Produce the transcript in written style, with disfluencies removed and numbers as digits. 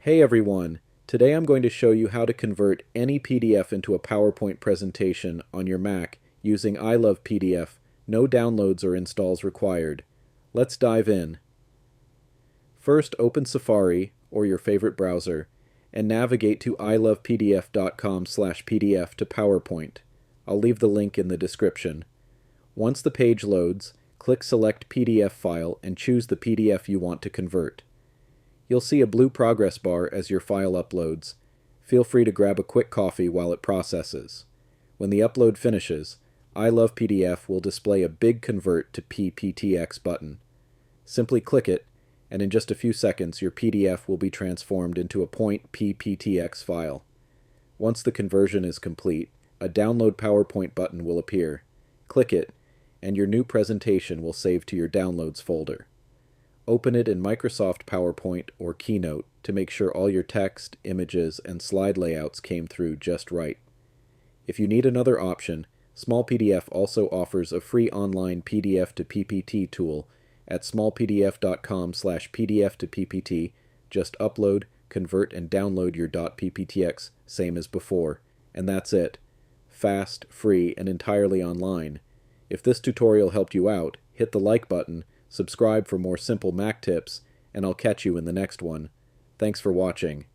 Hey everyone! Today I'm going to show you how to convert any PDF into a PowerPoint presentation on your Mac using I Love PDF. No downloads or installs required. Let's dive in. First, open Safari, or your favorite browser, and navigate to ilovepdf.com/pdf to PowerPoint. I'll leave the link in the description. Once the page loads, click Select PDF File and choose the PDF you want to convert. You'll see a blue progress bar as your file uploads. Feel free to grab a quick coffee while it processes. When the upload finishes, I Love PDF will display a big Convert to PPTX button. Simply click it, and in just a few seconds your PDF will be transformed into a .pptx file. Once the conversion is complete, a Download PowerPoint button will appear. Click it, and your new presentation will save to your Downloads folder. Open it in Microsoft PowerPoint or Keynote to make sure all your text, images, and slide layouts came through just right. If you need another option, Small PDF also offers a free online PDF to PPT tool at smallpdf.com/pdf to PPT. Just upload, convert, and download your .pptx, same as before. And that's it. Fast, free, and entirely online. If this tutorial helped you out, hit the like button, subscribe for more simple Mac tips, and I'll catch you in the next one. Thanks for watching.